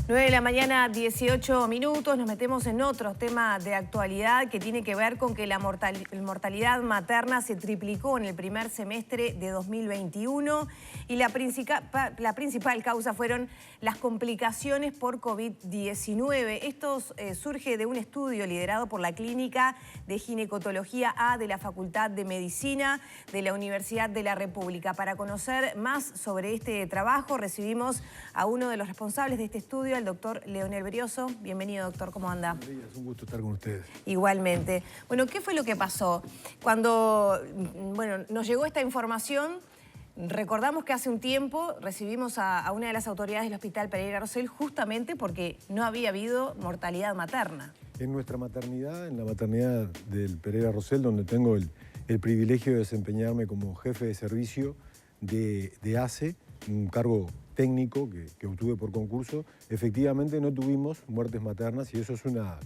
9 de la mañana, 18 minutos. Nos metemos en otro tema de actualidad que tiene que ver con que la mortalidad materna se triplicó en el primer semestre de 2021 y la principal causa fueron las complicaciones por COVID-19. Esto surge de un estudio liderado por la Clínica de Ginecotología A de la Facultad de Medicina de la Universidad de la República. Para conocer más sobre este trabajo recibimos a uno de los responsables de este estudio, al doctor Leonel Brioso. Bienvenido, doctor, ¿cómo anda? Es un gusto estar con ustedes. Igualmente. Bueno, ¿qué fue lo que pasó? Cuando nos llegó esta información, recordamos que hace un tiempo recibimos a una de las autoridades del Hospital Pereira Rosell justamente porque no había habido mortalidad materna. En nuestra maternidad, en la maternidad del Pereira Rosell, donde tengo el privilegio de desempeñarme como jefe de servicio de ACE, un cargo técnico que obtuve por concurso, efectivamente no tuvimos muertes maternas y eso es una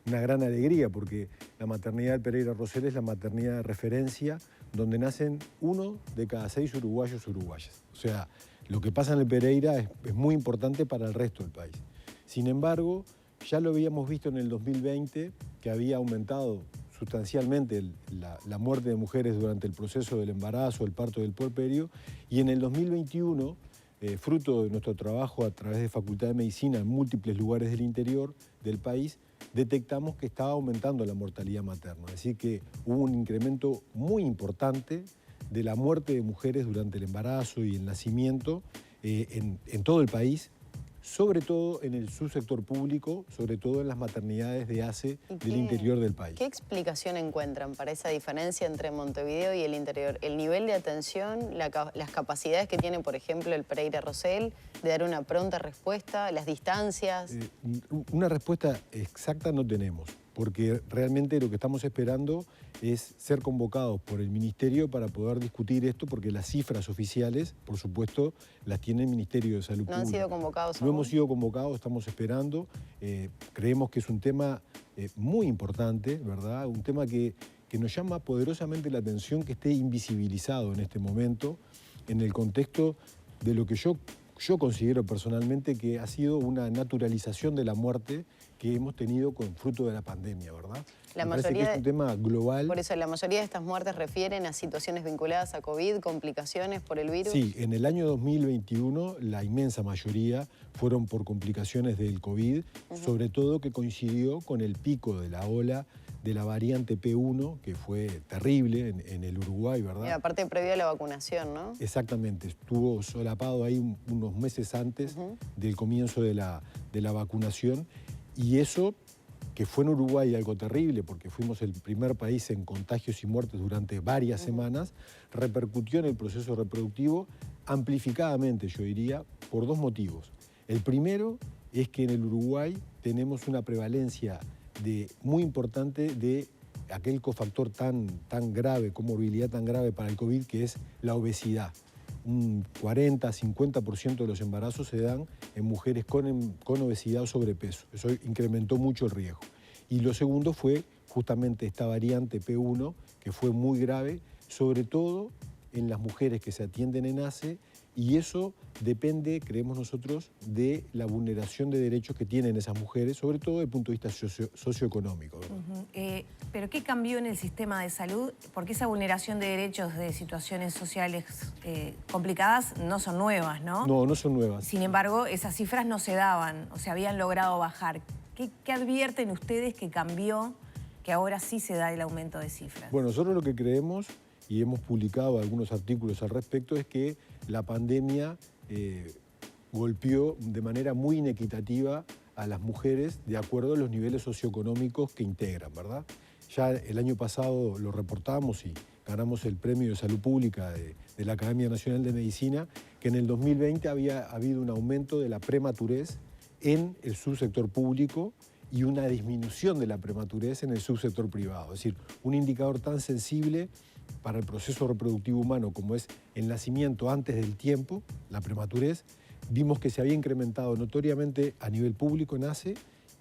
gran alegría porque la maternidad del Pereira Rosell es la maternidad de referencia donde nacen 1 de cada 6 uruguayos o uruguayas. O sea, lo que pasa en el Pereira es muy importante para el resto del país. Sin embargo, ya lo habíamos visto en el 2020 que había aumentado sustancialmente la muerte de mujeres durante el proceso del embarazo, el parto del puerperio, y en el 2021, fruto de nuestro trabajo a través de Facultad de Medicina en múltiples lugares del interior del país, detectamos que estaba aumentando la mortalidad materna. Así que hubo un incremento muy importante de la muerte de mujeres durante el embarazo y el nacimiento en todo el país, sobre todo en el subsector público, sobre todo en las maternidades de ACE del interior del país. ¿Qué explicación encuentran para esa diferencia entre Montevideo y el interior? ¿El nivel de atención, las capacidades que tiene, por ejemplo, el Pereira Rosell de dar una pronta respuesta, las distancias? Una respuesta exacta no tenemos, porque realmente lo que estamos esperando es ser convocados por el Ministerio para poder discutir esto, porque las cifras oficiales, por supuesto, las tiene el Ministerio de Salud Pública. ¿No han sido convocados aún? No hemos sido convocados, estamos esperando. Creemos que es un tema muy importante, ¿verdad? Un tema que nos llama poderosamente la atención, que esté invisibilizado en este momento, en el contexto de lo que yo considero personalmente que ha sido una naturalización de la muerte que hemos tenido con fruto de la pandemia, ¿verdad? Me parece que es un tema global. Por eso, la mayoría de estas muertes refieren a situaciones vinculadas a COVID, complicaciones por el virus. Sí, en el año 2021 la inmensa mayoría fueron por complicaciones del COVID, sobre todo que coincidió con el pico de la ola de la variante P1, que fue terrible en el Uruguay, ¿verdad? Y aparte previo a la vacunación, ¿no? Exactamente, estuvo solapado ahí unos meses antes del comienzo de la vacunación, y eso, que fue en Uruguay algo terrible, porque fuimos el primer país en contagios y muertes durante varias semanas, repercutió en el proceso reproductivo amplificadamente, yo diría, por dos motivos. El primero es que en el Uruguay tenemos una prevalencia muy importante de aquel cofactor tan grave, comorbilidad tan grave para el COVID, que es la obesidad. Un 40-50% de los embarazos se dan en mujeres con obesidad o sobrepeso. Eso incrementó mucho el riesgo. Y lo segundo fue justamente esta variante P1, que fue muy grave, sobre todo en las mujeres que se atienden en ACE, y eso depende, creemos nosotros, de la vulneración de derechos que tienen esas mujeres, sobre todo desde el punto de vista socioeconómico. ¿Pero qué cambió en el sistema de salud? Porque esa vulneración de derechos de situaciones sociales complicadas no son nuevas, ¿no? No, no son nuevas. Sin embargo, esas cifras no se daban, o se habían logrado bajar. ¿Qué advierten ustedes que cambió, que ahora sí se da el aumento de cifras? Bueno, nosotros lo que creemos, y hemos publicado algunos artículos al respecto, es que la pandemia golpeó de manera muy inequitativa a las mujeres de acuerdo a los niveles socioeconómicos que integran, ¿verdad? Ya el año pasado lo reportamos y ganamos el Premio de Salud Pública de la Academia Nacional de Medicina, que en el 2020 había habido un aumento de la prematurez en el subsector público y una disminución de la prematurez en el subsector privado. Es decir, un indicador tan sensible para el proceso reproductivo humano como es el nacimiento antes del tiempo, la prematurez, vimos que se había incrementado notoriamente a nivel público en ACE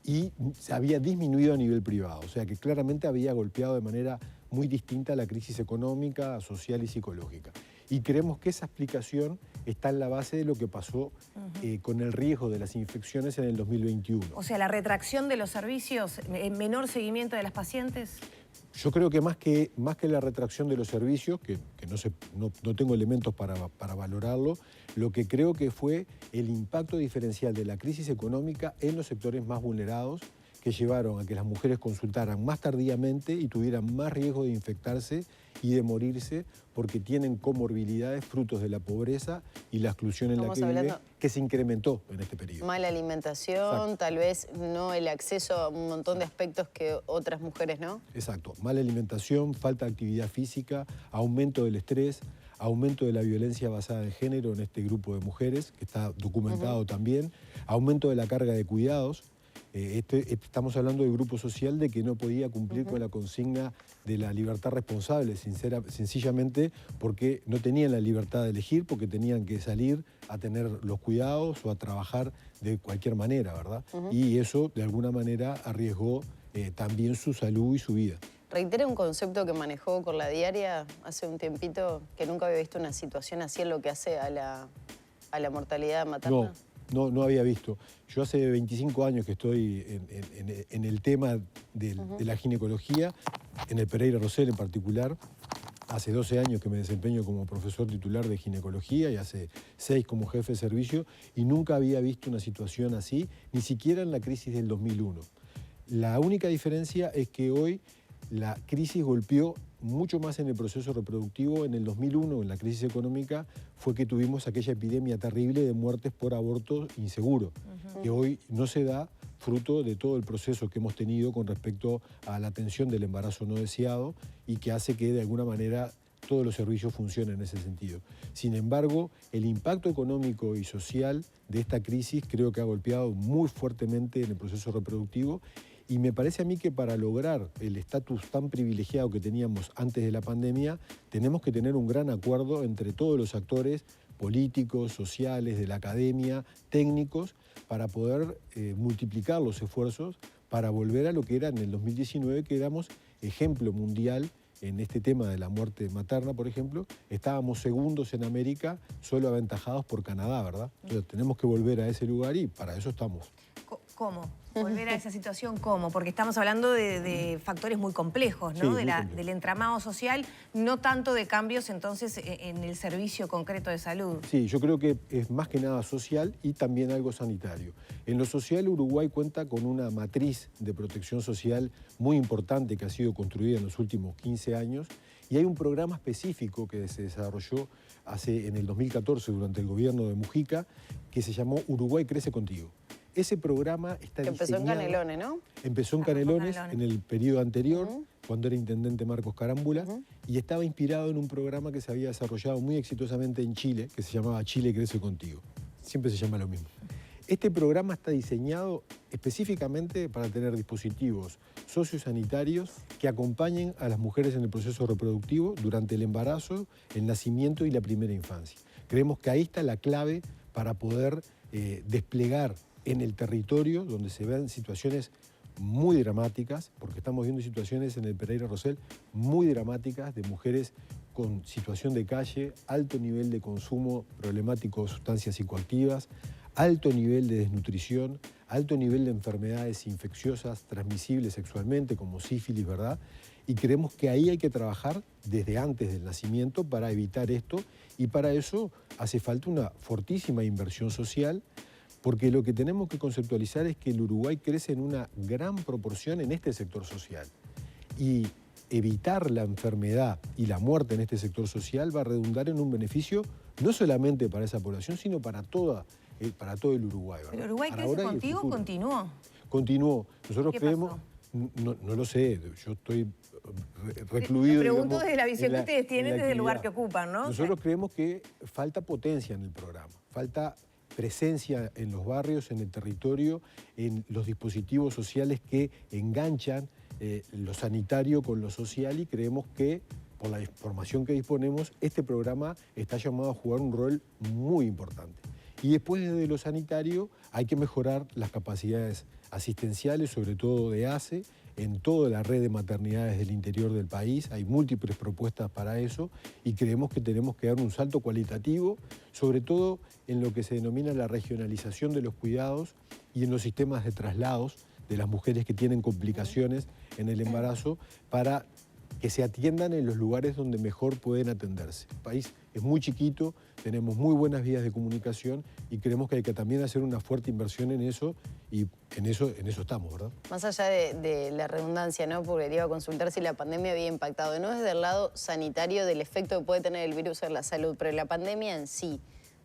y se había disminuido a nivel privado. O sea que claramente había golpeado de manera muy distinta la crisis económica, social y psicológica. Y creemos que esa explicación está en la base de lo que pasó con el riesgo de las infecciones en el 2021. O sea, la retracción de los servicios, menor seguimiento de las pacientes. Yo creo que más que la retracción de los servicios, que no tengo elementos para valorarlo, lo que creo que fue el impacto diferencial de la crisis económica en los sectores más vulnerados, que llevaron a que las mujeres consultaran más tardíamente y tuvieran más riesgo de infectarse y de morirse porque tienen comorbilidades frutos de la pobreza y la exclusión en la que vive, que se incrementó en este periodo. Mala alimentación, exacto. Tal vez no el acceso a un montón de aspectos que otras mujeres no. Exacto, mala alimentación, falta de actividad física, aumento del estrés, aumento de la violencia basada en género en este grupo de mujeres, que está documentado también, aumento de la carga de cuidados. Estamos hablando del grupo social de que no podía cumplir con la consigna de la libertad responsable, sencillamente porque no tenían la libertad de elegir, porque tenían que salir a tener los cuidados o a trabajar de cualquier manera, ¿verdad? Y eso de alguna manera arriesgó también su salud y su vida. Reitera un concepto que manejó con la diaria hace un tiempito, que nunca había visto una situación así en lo que hace a la mortalidad materna. No había visto. Yo hace 25 años que estoy en el tema de la ginecología, en el Pereira Rosell en particular. Hace 12 años que me desempeño como profesor titular de ginecología y hace 6 como jefe de servicio, y nunca había visto una situación así, ni siquiera en la crisis del 2001. La única diferencia es que hoy la crisis golpeó mucho más en el proceso reproductivo. En el 2001, en la crisis económica, fue que tuvimos aquella epidemia terrible de muertes por aborto inseguro, que hoy no se da fruto de todo el proceso que hemos tenido con respecto a la atención del embarazo no deseado y que hace que de alguna manera todos los servicios funcionen en ese sentido. Sin embargo, el impacto económico y social de esta crisis creo que ha golpeado muy fuertemente en el proceso reproductivo. Y me parece a mí que para lograr el estatus tan privilegiado que teníamos antes de la pandemia, tenemos que tener un gran acuerdo entre todos los actores políticos, sociales, de la academia, técnicos, para poder multiplicar los esfuerzos para volver a lo que era en el 2019, que éramos ejemplo mundial en este tema de la muerte materna, por ejemplo. Estábamos segundos en América, solo aventajados por Canadá, ¿verdad? Entonces tenemos que volver a ese lugar y para eso estamos. ¿Cómo? ¿Volver a esa situación cómo? Porque estamos hablando de factores muy complejos, ¿no? Sí, del entramado social, no tanto de cambios entonces en el servicio concreto de salud. Sí, yo creo que es más que nada social y también algo sanitario. En lo social, Uruguay cuenta con una matriz de protección social muy importante que ha sido construida en los últimos 15 años, y hay un programa específico que se desarrolló en el 2014 durante el gobierno de Mujica, que se llamó Uruguay Crece Contigo. Ese programa está diseñado... Empezó en Canelones, ¿no? Empezó en Canelones, en el periodo anterior, cuando era intendente Marcos Carámbula, y estaba inspirado en un programa que se había desarrollado muy exitosamente en Chile, que se llamaba Chile Crece Contigo. Siempre se llama lo mismo. Este programa está diseñado específicamente para tener dispositivos sociosanitarios que acompañen a las mujeres en el proceso reproductivo durante el embarazo, el nacimiento y la primera infancia. Creemos que ahí está la clave para poder desplegar en el territorio donde se ven situaciones muy dramáticas, porque estamos viendo situaciones en el Pereira Rosell muy dramáticas de mujeres con situación de calle, alto nivel de consumo problemático de sustancias psicoactivas, alto nivel de desnutrición, alto nivel de enfermedades infecciosas transmisibles sexualmente como sífilis, ¿verdad? Y creemos que ahí hay que trabajar desde antes del nacimiento para evitar esto, y para eso hace falta una fortísima inversión social, porque lo que tenemos que conceptualizar es que el Uruguay crece en una gran proporción en este sector social. Y evitar la enfermedad y la muerte en este sector social va a redundar en un beneficio no solamente para esa población, sino para todo el Uruguay, ¿verdad? ¿Pero Uruguay Crece Contigo continuó? Continuó. Nosotros creemos... No lo sé, yo estoy recluido. Me pregunto desde la visión que ustedes tienen desde el lugar que ocupan, ¿no? Nosotros creemos que falta potencia en el programa, falta presencia en los barrios, en el territorio, en los dispositivos sociales que enganchan lo sanitario con lo social, y creemos que, por la información que disponemos, este programa está llamado a jugar un rol muy importante. Y después, desde lo sanitario, hay que mejorar las capacidades asistenciales, sobre todo de ACE, en toda la red de maternidades del interior del país. Hay múltiples propuestas para eso y creemos que tenemos que dar un salto cualitativo, sobre todo en lo que se denomina la regionalización de los cuidados y en los sistemas de traslados de las mujeres que tienen complicaciones en el embarazo para que se atiendan en los lugares donde mejor pueden atenderse. El país es muy chiquito, tenemos muy buenas vías de comunicación y creemos que hay que también hacer una fuerte inversión en eso y en eso estamos, ¿verdad? Más allá de la redundancia, ¿no? Porque le iba a consultar si la pandemia había impactado, no desde el lado sanitario del efecto que puede tener el virus en la salud, pero la pandemia en sí.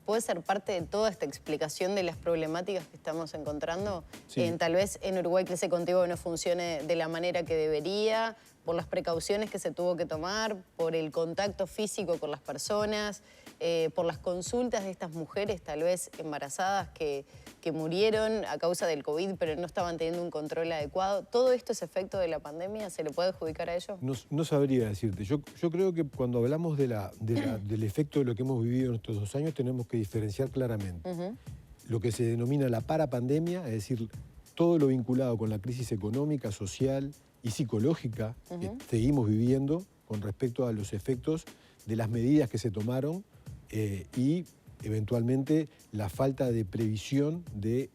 ¿Puede ser parte de toda esta explicación de las problemáticas que estamos encontrando? Sí. Tal vez en Uruguay Crece Contigo no funcione de la manera que debería, por las precauciones que se tuvo que tomar, por el contacto físico con las personas, por las consultas de estas mujeres tal vez embarazadas que murieron a causa del COVID, pero no estaban teniendo un control adecuado. ¿Todo esto es efecto de la pandemia? ¿Se le puede adjudicar a ello? No sabría decirte. Yo creo que cuando hablamos del efecto de lo que hemos vivido en estos 2 años, tenemos que diferenciar claramente lo que se denomina la parapandemia, es decir, todo lo vinculado con la crisis económica, social y psicológica que seguimos viviendo con respecto a los efectos de las medidas que se tomaron y eventualmente la falta de previsión de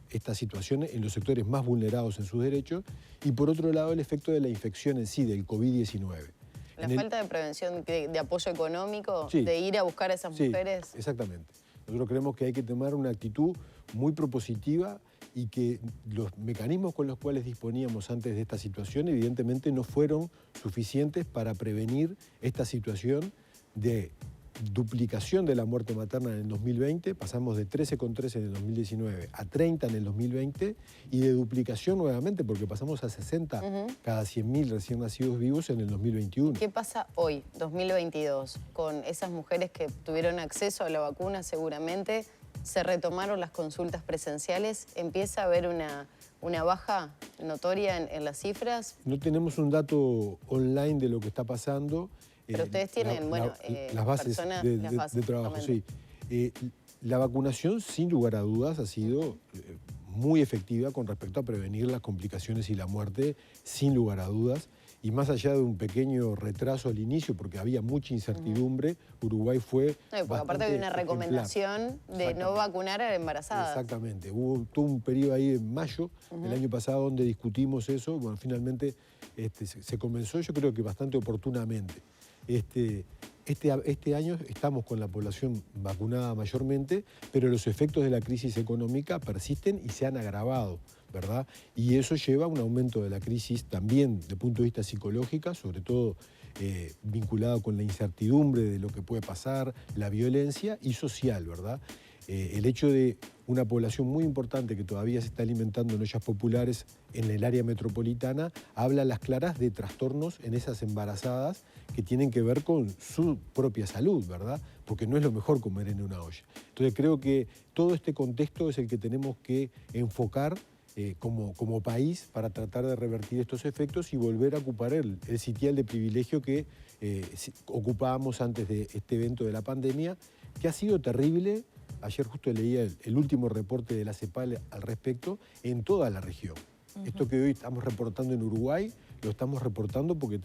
estas situaciones en los sectores más vulnerados en sus derechos y por otro lado el efecto de la infección en sí, del COVID-19. La falta de prevención, de apoyo económico, sí, de ir a buscar a esas mujeres. Sí, exactamente. Nosotros creemos que hay que tomar una actitud muy propositiva y que los mecanismos con los cuales disponíamos antes de esta situación evidentemente no fueron suficientes para prevenir esta situación de duplicación de la muerte materna en el 2020, pasamos de 13,3 en el 2019 a 30 en el 2020 y de duplicación nuevamente porque pasamos a 60 cada 100.000 recién nacidos vivos en el 2021. ¿Qué pasa hoy, 2022, con esas mujeres que tuvieron acceso a la vacuna seguramente? Se retomaron las consultas presenciales, empieza a haber una baja notoria en las cifras. No tenemos un dato online de lo que está pasando. Pero ustedes tienen, las bases de trabajo, sí. La vacunación, sin lugar a dudas, ha sido muy efectiva con respecto a prevenir las complicaciones y la muerte, sin lugar a dudas. Y más allá de un pequeño retraso al inicio, porque había mucha incertidumbre, Uruguay fue porque aparte había una recomendación de no vacunar a embarazadas. Exactamente. Hubo todo un periodo ahí en mayo del año pasado donde discutimos eso. Bueno, finalmente se comenzó, yo creo que bastante oportunamente. Este año estamos con la población vacunada mayormente, pero los efectos de la crisis económica persisten y se han agravado, ¿verdad? Y eso lleva a un aumento de la crisis también desde el punto de vista psicológico, sobre todo vinculado con la incertidumbre de lo que puede pasar, la violencia y social, ¿verdad? El hecho de una población muy importante que todavía se está alimentando en ollas populares en el área metropolitana habla a las claras de trastornos en esas embarazadas que tienen que ver con su propia salud, ¿verdad? Porque no es lo mejor comer en una olla. Entonces creo que todo este contexto es el que tenemos que enfocar como país para tratar de revertir estos efectos y volver a ocupar el sitial de privilegio que ocupábamos antes de este evento de la pandemia, que ha sido terrible. Ayer justo leía el último reporte de la CEPAL al respecto en toda la región. Esto que hoy estamos reportando en Uruguay, lo estamos reportando porque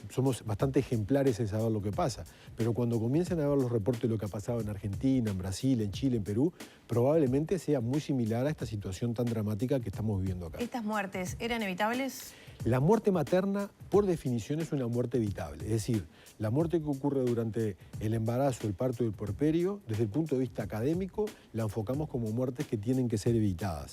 somos bastante ejemplares en saber lo que pasa. Pero cuando comiencen a ver los reportes de lo que ha pasado en Argentina, en Brasil, en Chile, en Perú, probablemente sea muy similar a esta situación tan dramática que estamos viviendo acá. ¿Estas muertes eran evitables? La muerte materna, por definición, es una muerte evitable. Es decir, la muerte que ocurre durante el embarazo, el parto y el puerperio, desde el punto de vista académico, la enfocamos como muertes que tienen que ser evitadas.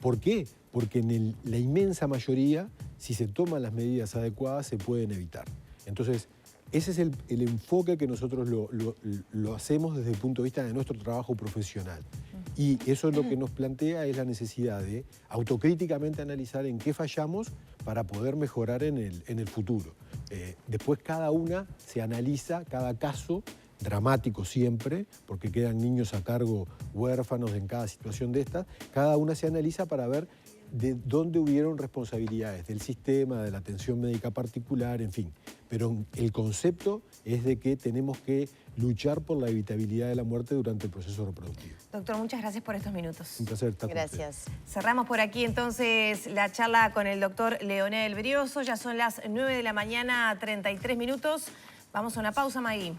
¿Por qué? Porque en la inmensa mayoría, si se toman las medidas adecuadas, se pueden evitar. Entonces, ese es el enfoque que nosotros lo hacemos desde el punto de vista de nuestro trabajo profesional. Y eso es lo que nos plantea es la necesidad de autocríticamente analizar en qué fallamos para poder mejorar en el futuro. Después cada una se analiza, cada caso, dramático siempre, porque quedan niños a cargo huérfanos en cada situación de estas, cada una se analiza para ver de dónde hubieron responsabilidades del sistema, de la atención médica particular, en fin. Pero el concepto es de que tenemos que luchar por la evitabilidad de la muerte durante el proceso reproductivo. Doctor, muchas gracias por estos minutos. Un placer estar con usted. Gracias. Cerramos por aquí entonces la charla con el doctor Leonel Brioso. Ya son las 9 de la mañana, 33 minutos. Vamos a una pausa, Magui.